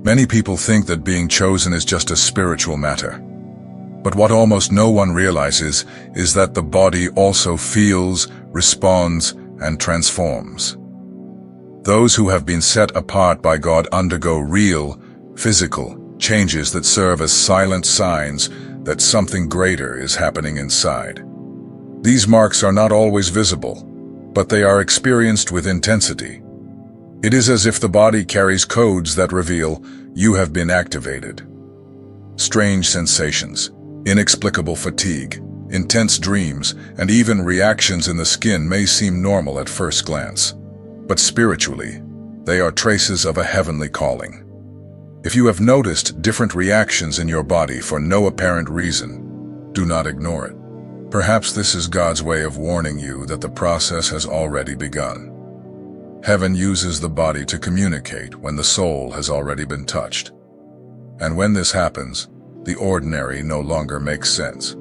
Many people think that being chosen is just a spiritual matter. But what almost no one realizes is that the body also feels, responds, and transforms. Those who have been set apart by God undergo real, physical changes that serve as silent signs that something greater is happening inside. These marks are not always visible, but they are experienced with intensity. It is as if the body carries codes that reveal you have been activated. Strange sensations, inexplicable fatigue, intense dreams, and even reactions in the skin may seem normal at first glance. But spiritually, they are traces of a heavenly calling. If you have noticed different reactions in your body for no apparent reason, do not ignore it. Perhaps this is God's way of warning you that the process has already begun. Heaven uses the body to communicate when the soul has already been touched. And when this happens, the ordinary no longer makes sense.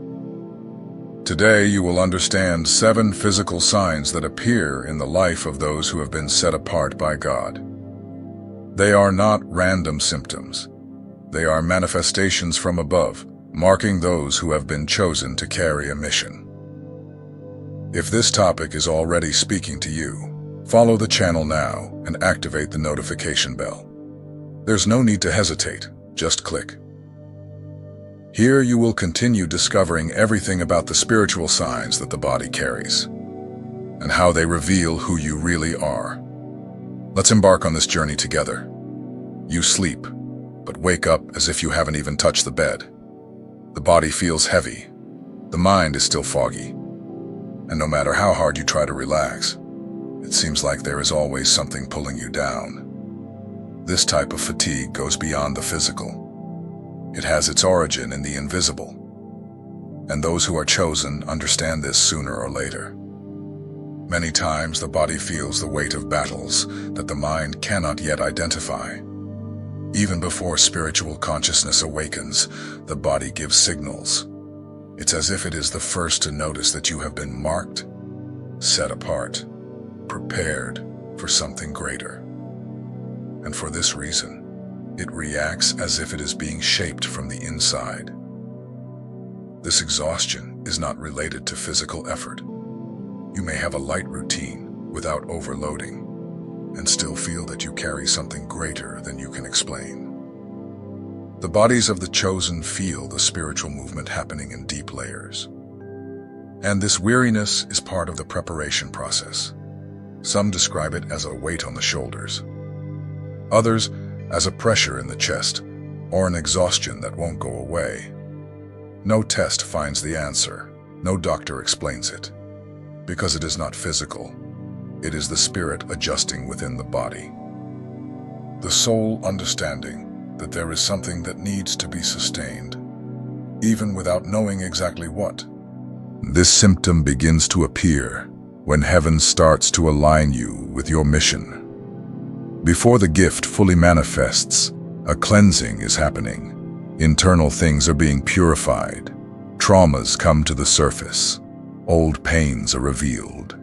Today you will understand 7 physical signs that appear in the life of those who have been set apart by God. They are not random symptoms. They are manifestations from above, marking those who have been chosen to carry a mission. If this topic is already speaking to you, follow the channel now and activate the notification bell. There's no need to hesitate, just click. Here you will continue discovering everything about the spiritual signs that the body carries, and how they reveal who you really are. Let's embark on this journey together. You sleep, but wake up as if you haven't even touched the bed. The body feels heavy. The mind is still foggy. And no matter how hard you try to relax, it seems like there is always something pulling you down. This type of fatigue goes beyond the physical. It has its origin in the invisible. And those who are chosen understand this sooner or later. Many times the body feels the weight of battles that the mind cannot yet identify. Even before spiritual consciousness awakens, the body gives signals. It's as if it is the first to notice that you have been marked, set apart, prepared for something greater. And for this reason, it reacts as if it is being shaped from the inside. This exhaustion is not related to physical effort. You may have a light routine without overloading, and still feel that you carry something greater than you can explain. The bodies of the chosen feel the spiritual movement happening in deep layers. And this weariness is part of the preparation process. Some describe it as a weight on the shoulders. Others as a pressure in the chest, or an exhaustion that won't go away. No test finds the answer. No doctor explains it. Because it is not physical. It is the spirit adjusting within the body. The soul understanding that there is something that needs to be sustained, even without knowing exactly what. This symptom begins to appear when heaven starts to align you with your mission. Before the gift fully manifests, a cleansing is happening. Internal things are being purified. Traumas come to the surface. Old pains are revealed.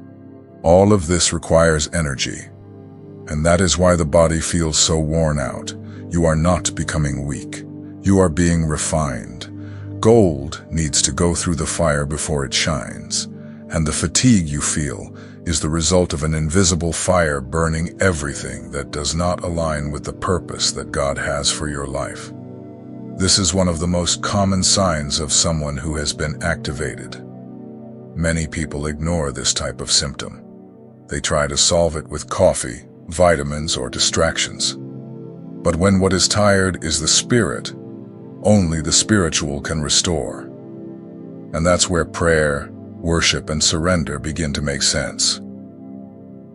All of this requires energy, and that is why the body feels so worn out. You are not becoming weak. You are being refined. Gold needs to go through the fire before it shines, and the fatigue you feel is the result of an invisible fire burning everything that does not align with the purpose that God has for your life. This is one of the most common signs of someone who has been activated. Many people ignore this type of symptom. They try to solve it with coffee, vitamins, or distractions. But when what is tired is the spirit, only the spiritual can restore. And that's where prayer, worship, and surrender begin to make sense.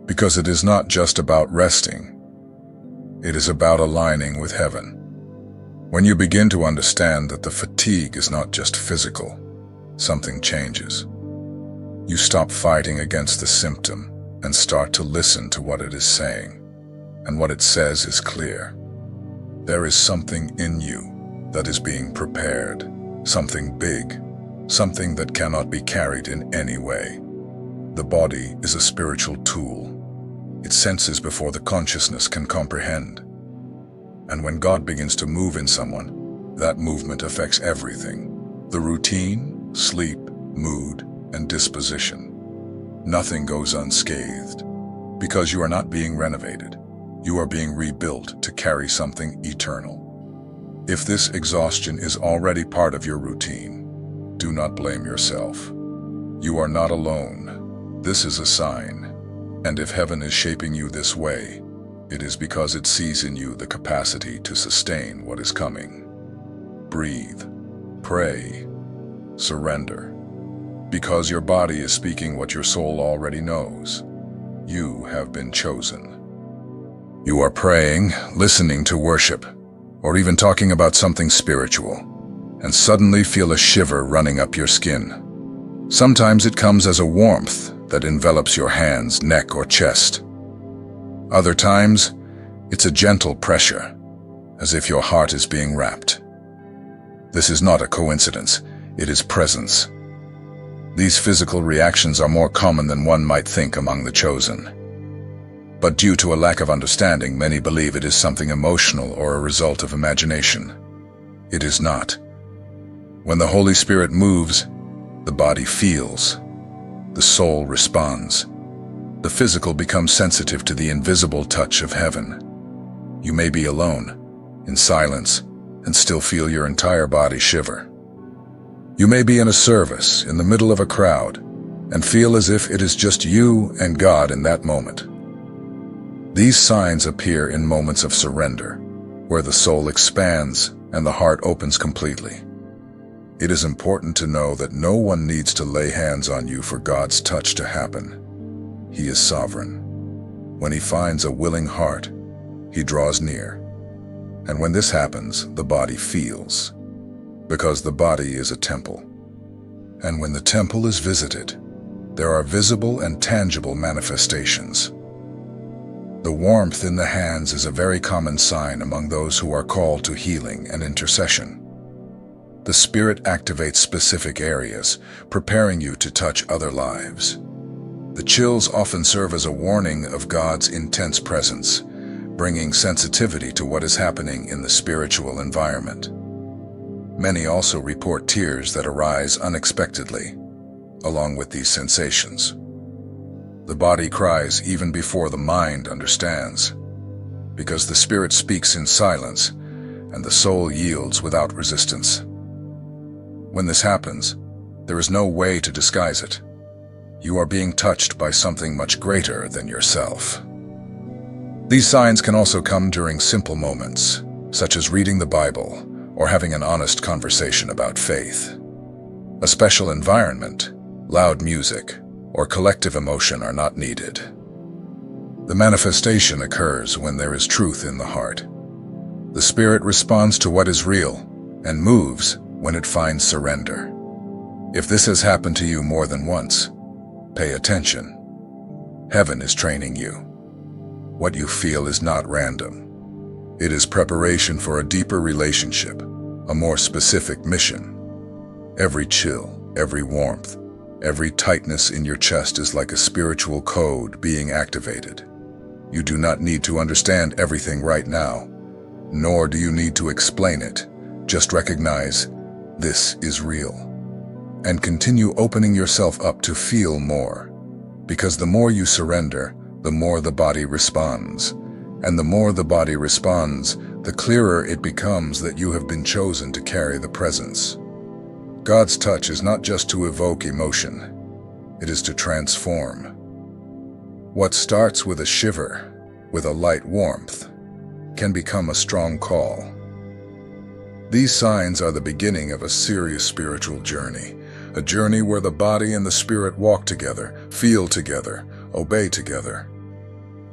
Because it is not just about resting. It is about aligning with heaven. When you begin to understand that the fatigue is not just physical, something changes. You stop fighting against the symptom and start to listen to what it is saying. And what it says is clear. There is something in you that is being prepared, something big, something that cannot be carried in any way. The body is a spiritual tool. It senses before the consciousness can comprehend. And when God begins to move in someone, that movement affects everything: the routine, sleep, mood, and disposition. Nothing goes unscathed, because you are not being renovated. You are being rebuilt to carry something eternal. If this exhaustion is already part of your routine, do not blame yourself. You are not alone. This is a sign. And if heaven is shaping you this way, it is because it sees in you the capacity to sustain what is coming. Breathe, pray, surrender. Because your body is speaking what your soul already knows. You have been chosen. You are praying, listening to worship, or even talking about something spiritual, and suddenly feel a shiver running up your skin. Sometimes it comes as a warmth that envelops your hands, neck, or chest. Other times, it's a gentle pressure, as if your heart is being wrapped. This is not a coincidence, it is presence. These physical reactions are more common than one might think among the chosen. But due to a lack of understanding, many believe it is something emotional or a result of imagination. It is not. When the Holy Spirit moves, the body feels, the soul responds. The physical becomes sensitive to the invisible touch of heaven. You may be alone, in silence, and still feel your entire body shiver. You may be in a service, in the middle of a crowd, and feel as if it is just you and God in that moment. These signs appear in moments of surrender, where the soul expands and the heart opens completely. It is important to know that no one needs to lay hands on you for God's touch to happen. He is sovereign. When He finds a willing heart, He draws near. And when this happens, the body feels, because the body is a temple. And when the temple is visited, there are visible and tangible manifestations. The warmth in the hands is a very common sign among those who are called to healing and intercession. The Spirit activates specific areas, preparing you to touch other lives. The chills often serve as a warning of God's intense presence, bringing sensitivity to what is happening in the spiritual environment. Many also report tears that arise unexpectedly, along with these sensations. The body cries even before the mind understands, because the Spirit speaks in silence and the soul yields without resistance. When this happens, there is no way to disguise it. You are being touched by something much greater than yourself. These signs can also come during simple moments, such as reading the Bible or having an honest conversation about faith. A special environment, loud music, or collective emotion are not needed. The manifestation occurs when there is truth in the heart. The Spirit responds to what is real and moves when it finds surrender. If this has happened to you more than once, pay attention. Heaven is training you. What you feel is not random. It is preparation for a deeper relationship, a more specific mission. Every chill, every warmth, every tightness in your chest is like a spiritual code being activated. You do not need to understand everything right now, nor do you need to explain it. Just recognize this is real, and continue opening yourself up to feel more, because the more you surrender, the more the body responds, and the more the body responds, the clearer it becomes that you have been chosen to carry the presence. God's touch is not just to evoke emotion, it is to transform. What starts with a shiver, with a light warmth, can become a strong call. These signs are the beginning of a serious spiritual journey, a journey where the body and the spirit walk together, feel together, obey together.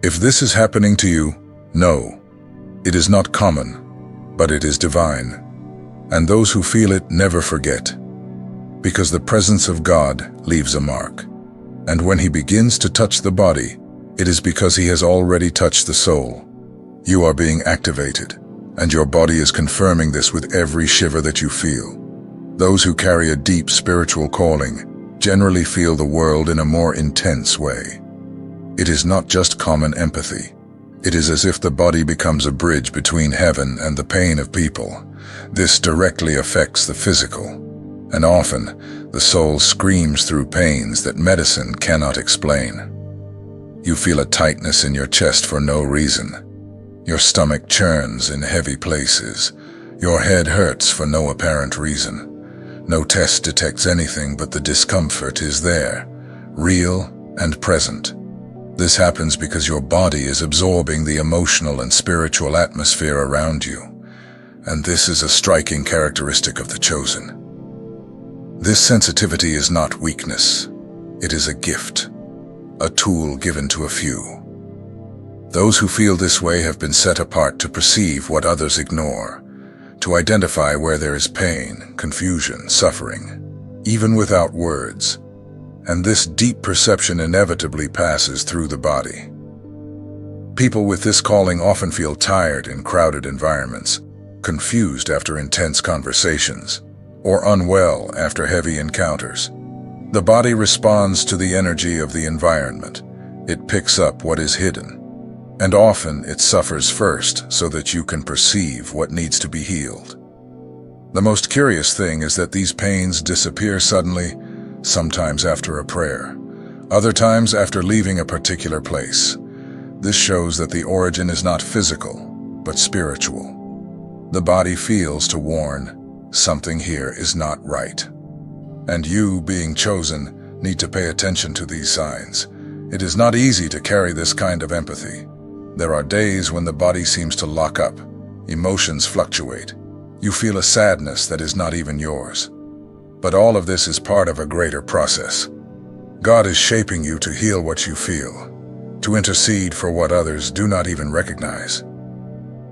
If this is happening to you, know, it is not common, but it is divine. And those who feel it never forget, because the presence of God leaves a mark. And when He begins to touch the body, it is because He has already touched the soul. You are being activated, and your body is confirming this with every shiver that you feel. Those who carry a deep spiritual calling generally feel the world in a more intense way. It is not just common empathy. It is as if the body becomes a bridge between heaven and the pain of people. This directly affects the physical, and often the soul screams through pains that medicine cannot explain. You feel a tightness in your chest for no reason. Your stomach churns in heavy places. Your head hurts for no apparent reason. No test detects anything, but the discomfort is there, real and present. This happens because your body is absorbing the emotional and spiritual atmosphere around you, and this is a striking characteristic of the chosen. This sensitivity is not weakness. It is a gift, a tool given to a few. Those who feel this way have been set apart to perceive what others ignore, to identify where there is pain, confusion, suffering, even without words. And this deep perception inevitably passes through the body. People with this calling often feel tired in crowded environments, confused after intense conversations, or unwell after heavy encounters. The body responds to the energy of the environment. It picks up what is hidden, and often it suffers first so that you can perceive what needs to be healed. The most curious thing is that these pains disappear suddenly, sometimes after a prayer, other times after leaving a particular place. This shows that the origin is not physical, but spiritual. The body feels to warn, something here is not right. And you, being chosen, need to pay attention to these signs. It is not easy to carry this kind of empathy. There are days when the body seems to lock up, emotions fluctuate. You feel a sadness that is not even yours. But all of this is part of a greater process. God is shaping you to heal what you feel, to intercede for what others do not even recognize.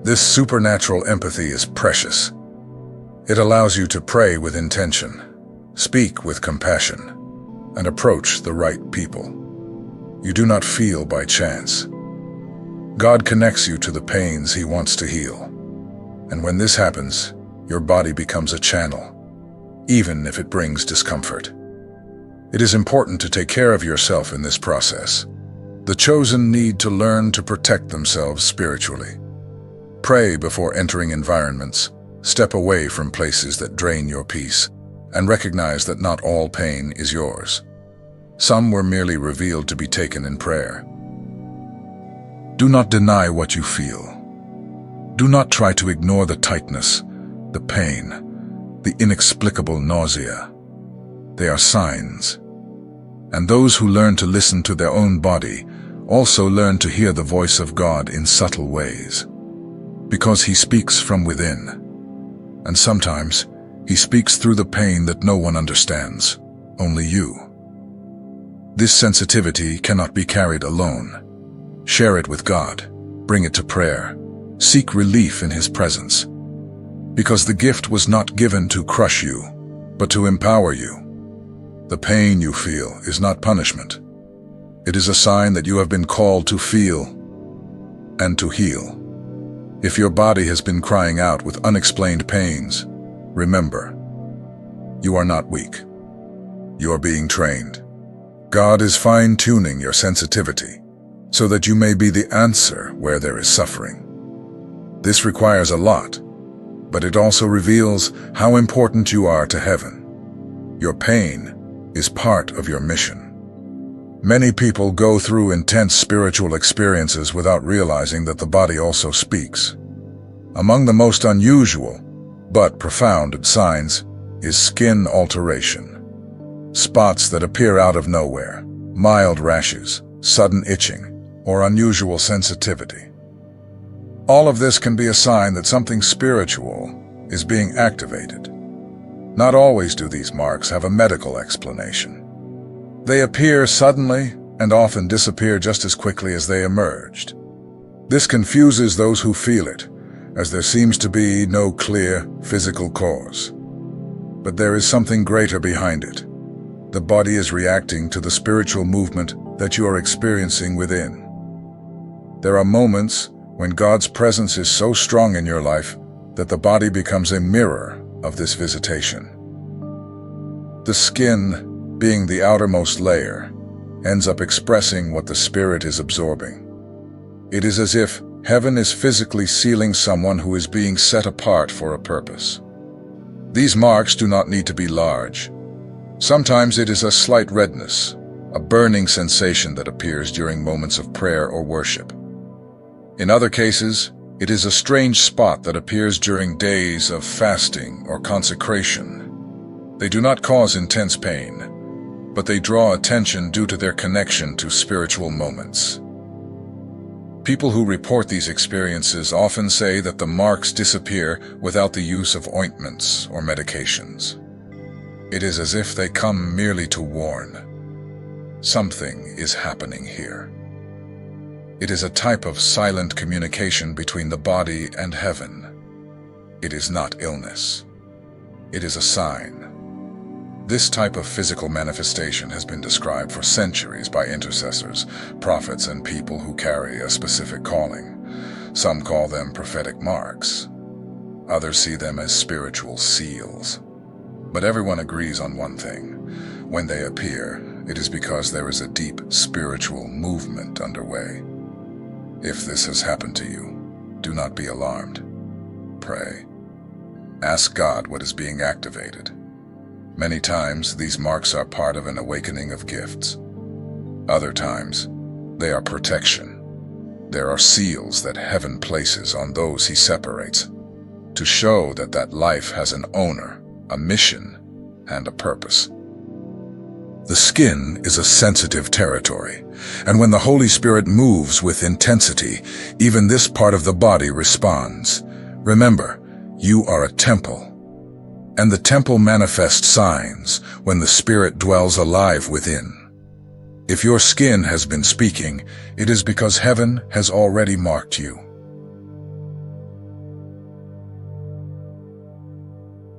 This supernatural empathy is precious. It allows you to pray with intention, speak with compassion, and approach the right people. You do not feel by chance. God connects you to the pains He wants to heal. And when this happens, your body becomes a channel, even if it brings discomfort. It is important to take care of yourself in this process. The chosen need to learn to protect themselves spiritually. Pray before entering environments, step away from places that drain your peace, and recognize that not all pain is yours. Some were merely revealed to be taken in prayer. Do not deny what you feel. Do not try to ignore the tightness, the pain, the inexplicable nausea. They are signs. And those who learn to listen to their own body also learn to hear the voice of God in subtle ways, because He speaks from within. And sometimes He speaks through the pain that no one understands, only you. This sensitivity cannot be carried alone. Share it with God. Bring it to prayer. Seek relief in His presence. Because the gift was not given to crush you, but to empower you. The pain you feel is not punishment. It is a sign that you have been called to feel and to heal. If your body has been crying out with unexplained pains, remember, you are not weak. You are being trained. God is fine-tuning your sensitivity so that you may be the answer where there is suffering. This requires a lot, but it also reveals how important you are to heaven. Your pain is part of your mission. Many people go through intense spiritual experiences without realizing that the body also speaks. Among the most unusual, but profound signs is skin alteration. Spots that appear out of nowhere, mild rashes, sudden itching, or unusual sensitivity. All of this can be a sign that something spiritual is being activated. Not always do these marks have a medical explanation. They appear suddenly and often disappear just as quickly as they emerged. This confuses those who feel it, as there seems to be no clear physical cause. But there is something greater behind it. The body is reacting to the spiritual movement that you are experiencing within. There are moments when God's presence is so strong in your life that the body becomes a mirror of this visitation. The skin, being the outermost layer, ends up expressing what the spirit is absorbing. It is as if heaven is physically sealing someone who is being set apart for a purpose. These marks do not need to be large. Sometimes it is a slight redness, a burning sensation that appears during moments of prayer or worship. In other cases, it is a strange spot that appears during days of fasting or consecration. They do not cause intense pain, but they draw attention due to their connection to spiritual moments. People who report these experiences often say that the marks disappear without the use of ointments or medications. It is as if they come merely to warn. Something is happening here. It is a type of silent communication between the body and heaven. It is not illness. It is a sign. This type of physical manifestation has been described for centuries by intercessors, prophets, and people who carry a specific calling. Some call them prophetic marks. Others see them as spiritual seals. But everyone agrees on one thing. When they appear, it is because there is a deep spiritual movement underway. If this has happened to you, do not be alarmed. Pray. Ask God what is being activated. Many times, these marks are part of an awakening of gifts. Other times, they are protection. There are seals that heaven places on those he separates, to show that life has an owner, a mission, and a purpose. The skin is a sensitive territory, and when the Holy Spirit moves with intensity, even this part of the body responds. Remember, you are a temple. And the temple manifests signs when the Spirit dwells alive within. If your skin has been speaking, it is because heaven has already marked you.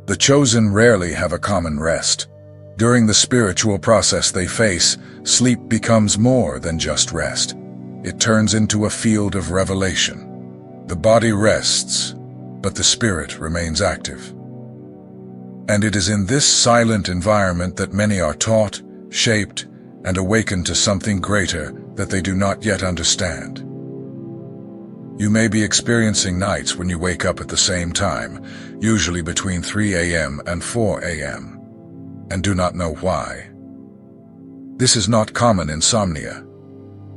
The chosen rarely have a common rest. During the spiritual process they face, sleep becomes more than just rest. It turns into a field of revelation. The body rests, but the spirit remains active. And it is in this silent environment that many are taught, shaped, and awakened to something greater that they do not yet understand. You may be experiencing nights when you wake up at the same time, usually between 3 a.m. and 4 a.m., and do not know why. This is not common insomnia.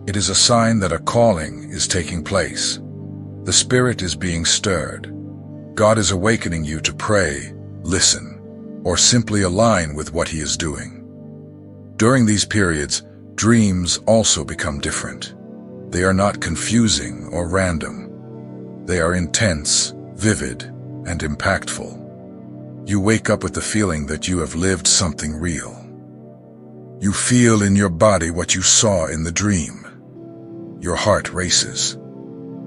It is a sign that a calling is taking place. The Spirit is being stirred. God is awakening you to pray, listen, or simply align with what He is doing. During these periods, dreams also become different. They are not confusing or random. They are intense, vivid, and impactful. You wake up with the feeling that you have lived something real. You feel in your body what you saw in the dream. Your heart races.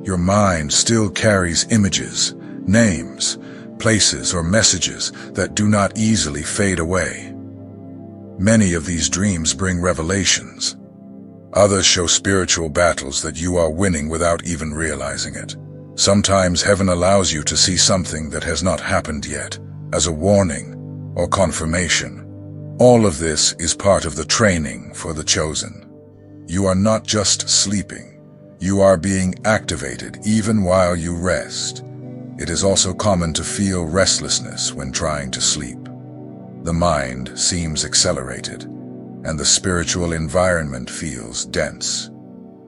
Your mind still carries images, names, places, or messages that do not easily fade away. Many of these dreams bring revelations. Others show spiritual battles that you are winning without even realizing it. Sometimes heaven allows you to see something that has not happened yet, as a warning or confirmation. All of this is part of the training for the chosen. You are not just sleeping. You are being activated even while you rest. It is also common to feel restlessness when trying to sleep. The mind seems accelerated, and the spiritual environment feels dense.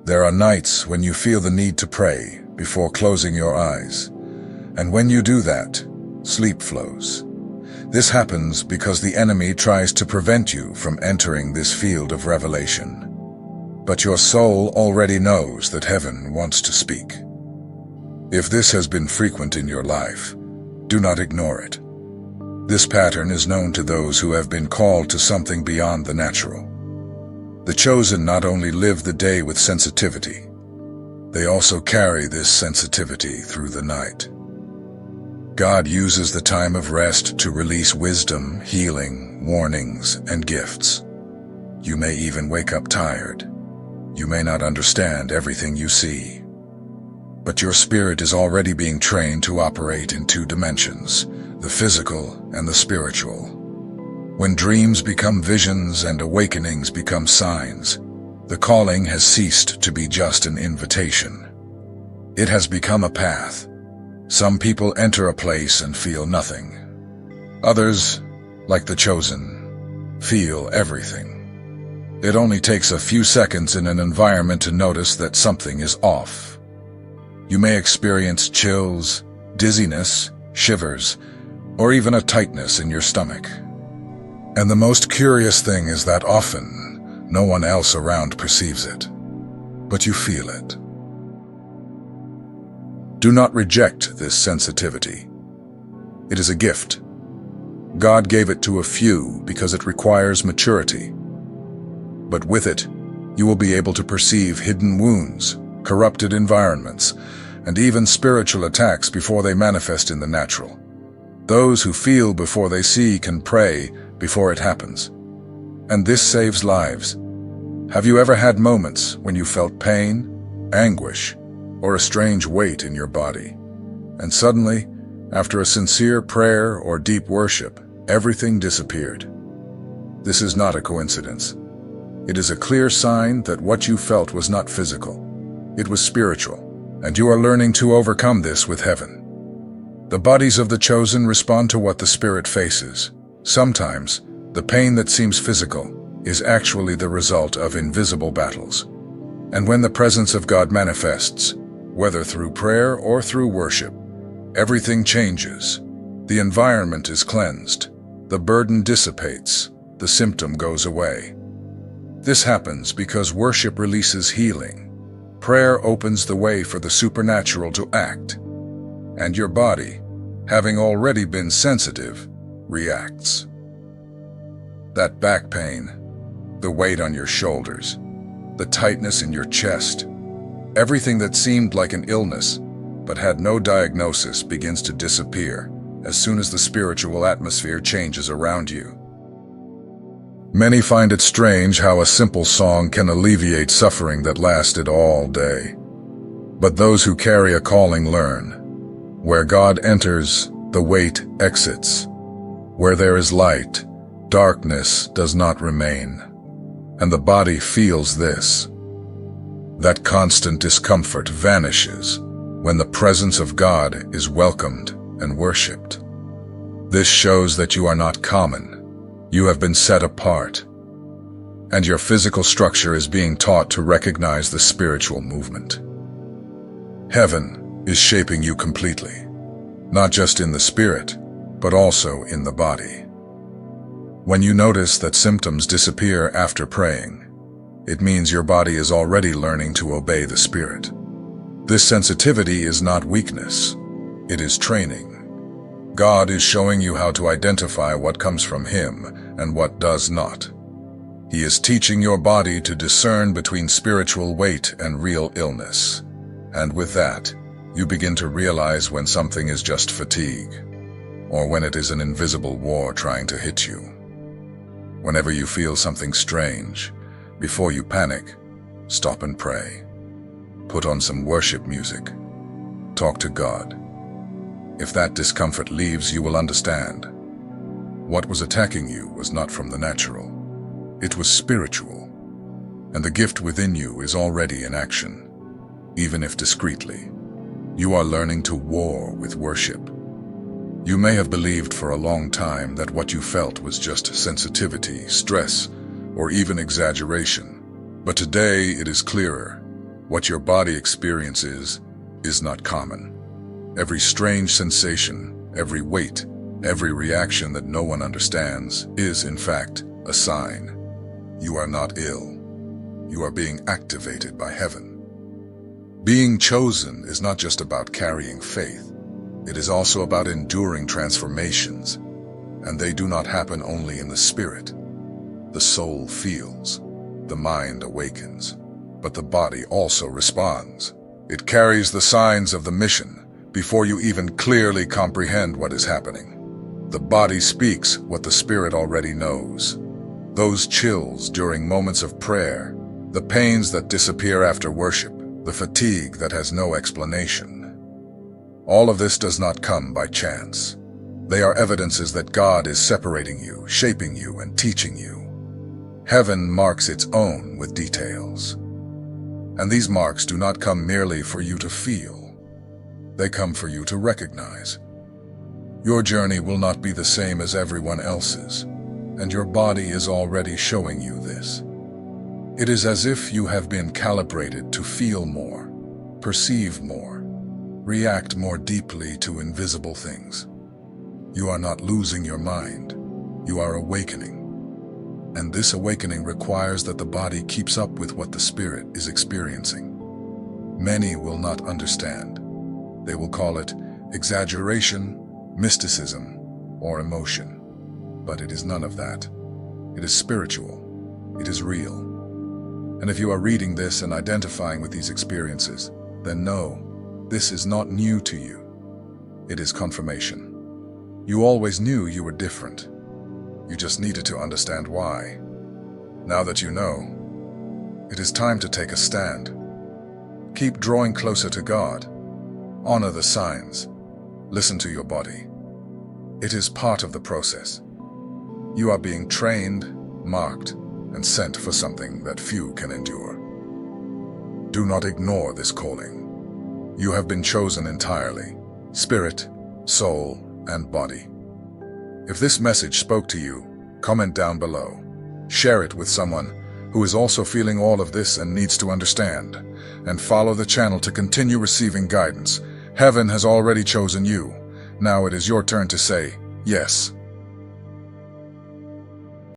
There are nights when you feel the need to pray before closing your eyes, and when you do that, sleep flows. This happens because the enemy tries to prevent you from entering this field of revelation. But your soul already knows that heaven wants to speak. If this has been frequent in your life, do not ignore it. This pattern is known to those who have been called to something beyond the natural. The chosen not only live the day with sensitivity, they also carry this sensitivity through the night. God uses the time of rest to release wisdom, healing, warnings, and gifts. You may even wake up tired. You may not understand everything you see. But your spirit is already being trained to operate in two dimensions, the physical and the spiritual. When dreams become visions and awakenings become signs, the calling has ceased to be just an invitation. It has become a path. Some people enter a place and feel nothing. Others, like the chosen, feel everything. It only takes a few seconds in an environment to notice that something is off. You may experience chills, dizziness, shivers, or even a tightness in your stomach. And the most curious thing is that often, no one else around perceives it, but you feel it. Do not reject this sensitivity. It is a gift. God gave it to a few because it requires maturity. But with it, you will be able to perceive hidden wounds, corrupted environments, and even spiritual attacks before they manifest in the natural. Those who feel before they see can pray before it happens. And this saves lives. Have you ever had moments when you felt pain, anguish, or a strange weight in your body? And suddenly, after a sincere prayer or deep worship, everything disappeared. This is not a coincidence. It is a clear sign that what you felt was not physical. It was spiritual, and you are learning to overcome this with heaven. The bodies of the chosen respond to what the spirit faces. Sometimes, the pain that seems physical is actually the result of invisible battles. And when the presence of God manifests, whether through prayer or through worship, everything changes. The environment is cleansed, the burden dissipates, the symptom goes away. This happens because worship releases healing. Prayer opens the way for the supernatural to act. And your body, having already been sensitive, reacts. That back pain, the weight on your shoulders, the tightness in your chest, everything that seemed like an illness but had no diagnosis begins to disappear as soon as the spiritual atmosphere changes around you. Many find it strange how a simple song can alleviate suffering that lasted all day. But those who carry a calling learn. Where God enters, the weight exits. Where there is light, darkness does not remain. And the body feels this. That constant discomfort vanishes when the presence of God is welcomed and worshipped. This shows that you are not common. You have been set apart, and your physical structure is being taught to recognize the spiritual movement. Heaven is shaping you completely, not just in the spirit, but also in the body. When you notice that symptoms disappear after praying, it means your body is already learning to obey the Spirit. This sensitivity is not weakness, it is training. God is showing you how to identify what comes from Him and what does not. He is teaching your body to discern between spiritual weight and real illness. And with that, you begin to realize when something is just fatigue, or when it is an invisible war trying to hit you. Whenever you feel something strange, before you panic, stop and pray. Put on some worship music. Talk to God. If that discomfort leaves, you will understand. What was attacking you was not from the natural. It was spiritual. And the gift within you is already in action, even if discreetly. You are learning to war with worship. You may have believed for a long time that what you felt was just sensitivity, stress, or even exaggeration. But today it is clearer. What your body experiences is not common. Every strange sensation, every weight, every reaction that no one understands is, in fact, a sign. You are not ill. You are being activated by heaven. Being chosen is not just about carrying faith. It is also about enduring transformations, and they do not happen only in the spirit. The soul feels, the mind awakens, but the body also responds. It carries the signs of the mission before you even clearly comprehend what is happening. The body speaks what the spirit already knows. Those chills during moments of prayer, the pains that disappear after worship, the fatigue that has no explanation. All of this does not come by chance. They are evidences that God is separating you, shaping you, and teaching you. Heaven marks its own with details. And these marks do not come merely for you to feel. They come for you to recognize. Your journey will not be the same as everyone else's, and your body is already showing you this. It is as if you have been calibrated to feel more, perceive more, react more deeply to invisible things. You are not losing your mind, you are awakening. And this awakening requires that the body keeps up with what the spirit is experiencing. Many will not understand. They will call it exaggeration, mysticism, or emotion. But it is none of that. It is spiritual. It is real. And if you are reading this and identifying with these experiences, then know, this is not new to you. It is confirmation. You always knew you were different. You just needed to understand why. Now that you know, it is time to take a stand. Keep drawing closer to God. Honor the signs. Listen to your body. It is part of the process. You are being trained, marked, and sent for something that few can endure. Do not ignore this calling. You have been chosen entirely, spirit, soul, and body. If this message spoke to you, comment down below. Share it with someone who is also feeling all of this and needs to understand, and follow the channel to continue receiving guidance. Heaven has already chosen you. Now it is your turn to say, yes.